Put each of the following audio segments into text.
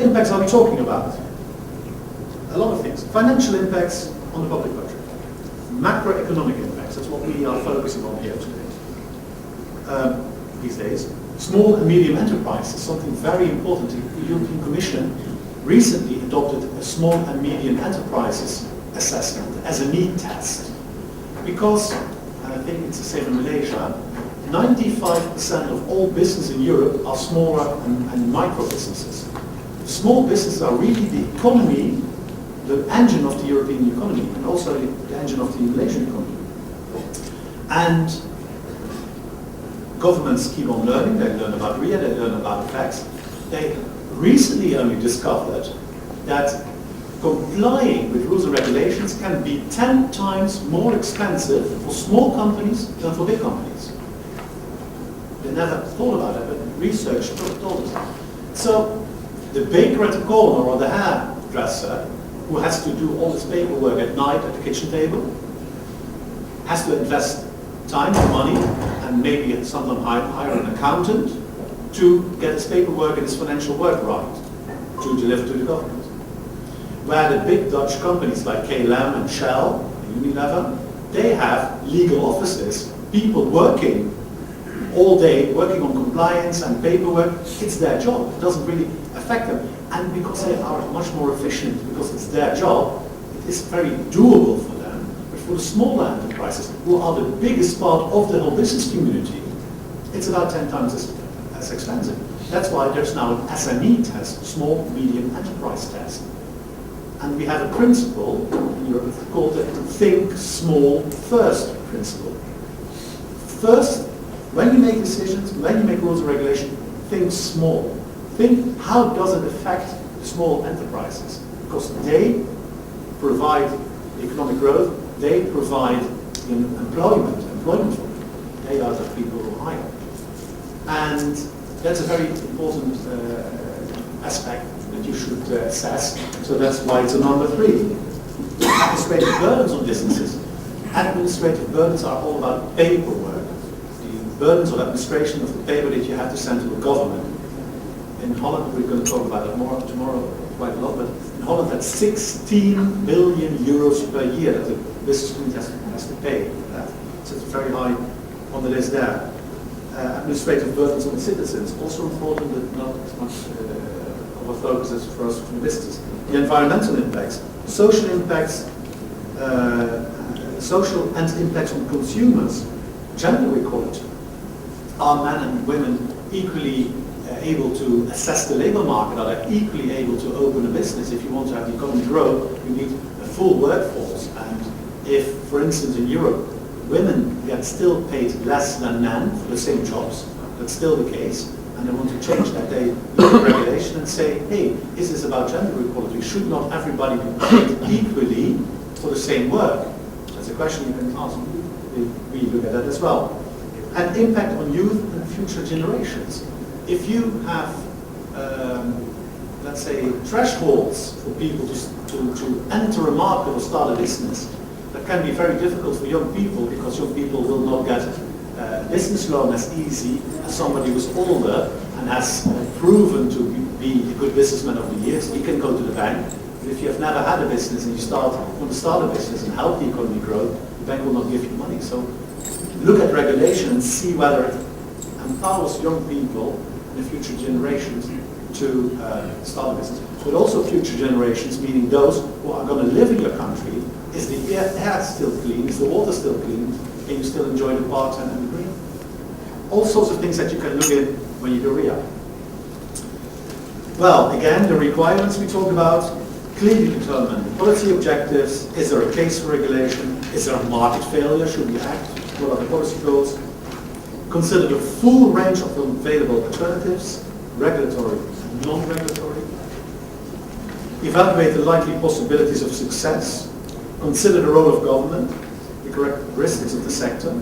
What impacts are we talking about? A lot of things. Financial impacts on the public budget. Macroeconomic impacts, that's what we are focusing on here today. These days. Small and medium enterprises, something very important. The European Commission recently adopted a small and medium enterprises assessment as a need test. Because, and I think it's the same in Malaysia, 95% of all business in Europe are smaller and micro businesses. Small businesses are really the economy, the engine of the European economy, and also the engine of the Malaysian economy. And governments keep on learning. They learn about RIA, they learn about effects. They recently only discovered that complying with rules and regulations can be 10 times more expensive for small companies than for big companies. They never thought about it, but research told us. So the baker at the corner or the hairdresser who has to do all this paperwork at night at the kitchen table has to invest time and money and maybe sometimes hire an accountant to get his paperwork and his financial work right to deliver to the government. Where the big Dutch companies like KLM and Shell and Unilever, they have legal offices, people working all day, working on compliance and paperwork. It's their job. It doesn't really affect them. And because they are much more efficient, because it's their job, it is very doable for them. But for the smaller enterprises, who are the biggest part of the whole business community, it's about 10 times as expensive. That's why there's now an SME test, small, medium enterprise test. And we have a principle in Europe called the think small first principle. First, when you make decisions, when you make rules and regulations, think small. Think, how does it affect the small enterprises? Because they provide economic growth, they provide employment for people. They are the people who hire. And that's a very important aspect that you should assess. So that's why it's a number 3. Administrative burdens on businesses. Administrative burdens are all about paperwork. The burdens of administration of the paper that you have to send to a government. In Holland, we're going to talk about it more tomorrow quite a lot, but in Holland that's 16 billion euros per year that the business community has to pay for that. So it's very high on the list there. Administrative burdens on the citizens, also important, but not as much of a focus as for us from the business. The environmental impacts, social impacts, social and impacts on consumers, gender equality. Are men and women equally able to assess the labor market? Are they equally able to open a business? If you want to have the economy grow, you need a full workforce. And if, for instance, in Europe, women get still paid less than men for the same jobs, that's still the case, and they want to change that, they look at regulation and say, hey, is this about gender equality? Should not everybody be paid equally for the same work? That's a question you can ask. We look at that as well. And impact on youth and future generations. If you have, let's say, thresholds for people to enter a market or start a business, that can be very difficult for young people because young people will not get a business loan as easy as somebody who's older and has proven to be a good businessman over the years. You can go to the bank, but if you have never had a business and you want to start a business and help the economy grow, the bank will not give you money. So look at regulation and see whether it empowers young people and future generations to start a business. But also future generations, meaning those who are going to live in your country. Is the air still clean? Is the water still clean? Can you still enjoy the parks and the green? All sorts of things that you can look at when you do RIA. Well, again, the requirements we talked about, clearly determine policy objectives. Is there a case for regulation? Is there a market failure? Should we act? What are the policy goals? Consider the full range of available alternatives, regulatory and non-regulatory. Evaluate the likely possibilities of success. Consider the role of government, the characteristics of the sector.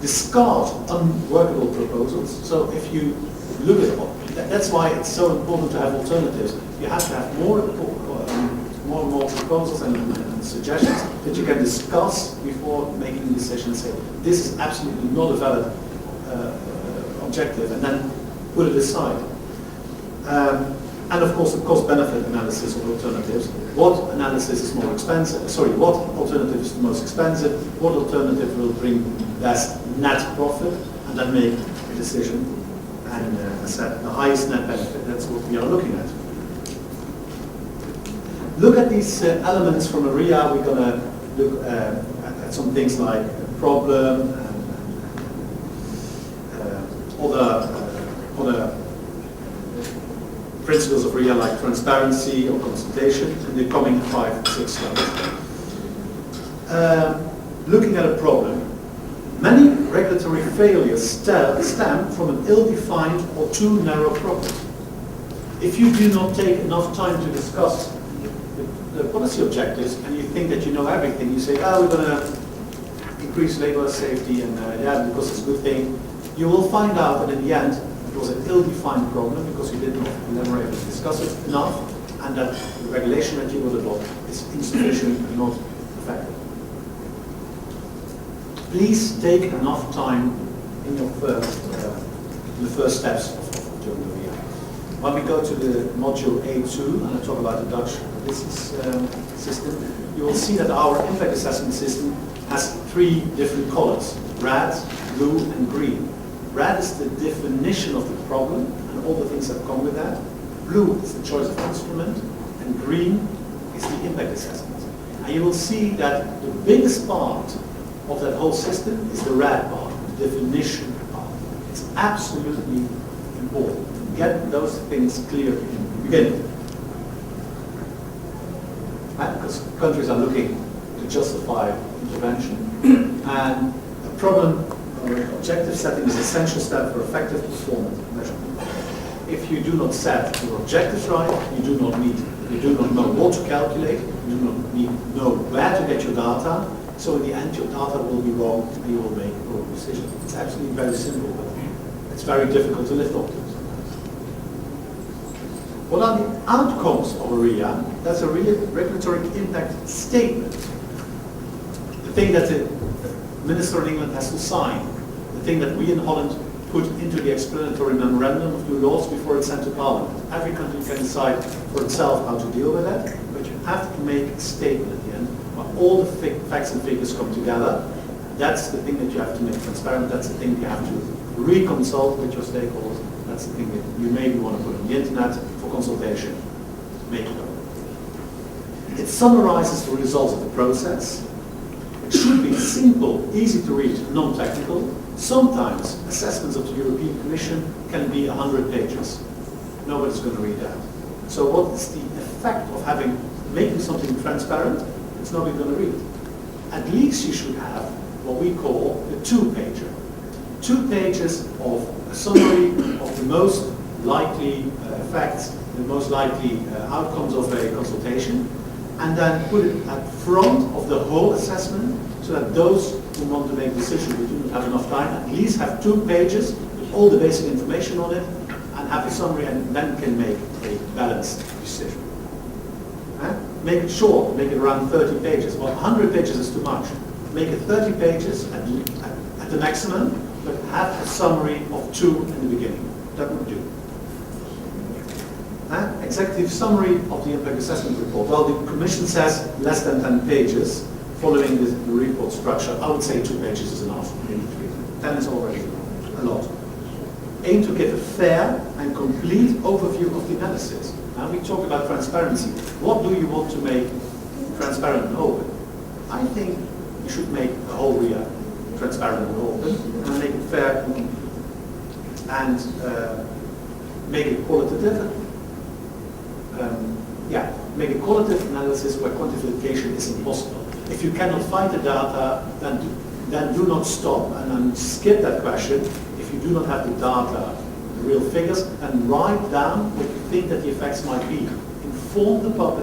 Discard unworkable proposals. So if you look at it, that's why it's so important to have alternatives. You have to have more and more proposals and suggestions that you can discuss before making a decision and say, this is absolutely not a valid objective, and then put it aside. And of course, the cost-benefit analysis of alternatives. What analysis is more expensive? Sorry, what alternative is the most expensive? What alternative will bring less net profit? And then make a decision and set the highest net benefit. That's what we are looking at. Look at these elements from a RIA. We're going to look at some things like problem and other principles of RIA like transparency or consultation in the coming 5-6 slides. Looking at a problem, many regulatory failures stem from an ill-defined or too narrow problem. If you do not take enough time to discuss the policy objectives and you think that you know everything, you say, oh, we're going to increase labor safety and yeah, because it's a good thing, you will find out that in the end it was an ill-defined problem because you did not elaborate and discuss it enough, and that the regulation that you will adopt is insufficient and not effective. Please take enough time in your the first steps of doing the RIA. When we go to the module A2 and I talk about the Dutch business system, you will see that our impact assessment system has 3 different colors: red, blue, and green. Red is the definition of the problem and all the things that come with that. Blue is the choice of instrument, and green is the impact assessment. And you will see that the biggest part of that whole system is the red part, the definition part. It's absolutely important to get those things clear in the beginning. Right? Because countries are looking to justify intervention, and a problem objective setting is an essential step for effective performance measurement. If you do not set your objectives right, you do not know what to calculate, you do not know where to get your data, so in the end your data will be wrong and you will make a wrong decision. It's absolutely very simple, but it's very difficult to live up to. What are the outcomes of a RIA? That's a regulatory impact statement. The thing that the Minister in England has to sign, the thing that we in Holland put into the explanatory memorandum of new laws before it's sent to Parliament. Every country can decide for itself how to deal with that, but you have to make a statement at the end where all the facts and figures come together. That's the thing that you have to make transparent. That's the thing you have to reconsult with your stakeholders. That's the thing that you maybe want to put on the internet for consultation. Make it up. It summarizes the results of the process. It should be simple, easy to read, non-technical. Sometimes assessments of the European Commission can be 100 pages. Nobody's going to read that. So what is the effect of making something transparent? It's nobody going to read it. At least you should have what we call a 2-pager. 2 pages of a summary of the most likely effects, the most likely outcomes of a consultation, and then put it at front of the whole assessment so that those who want to make decisions who do not have enough time at least have 2 pages with all the basic information on it and have a summary, and then can make a balanced decision. Make it short, make it around 30 pages. Well, 100 pages is too much. Make it 30 pages at the maximum, but have a summary of 2 in the beginning. That would do. Executive summary of the impact assessment report. Well, the Commission says less than 10 pages following the report structure. I would say 2 pages is enough. 10 is already a lot. Aim to give a fair and complete overview of the analysis. Now we talk about transparency. What do you want to make transparent and open? I think you should make the whole RIA transparent and open, and make it fair and complete. And make it qualitative. Make a qualitative analysis where quantification is impossible. If you cannot find the data, then do not stop and then skip that question. If you do not have the data, the real figures, and write down what you think that the effects might be. Inform the public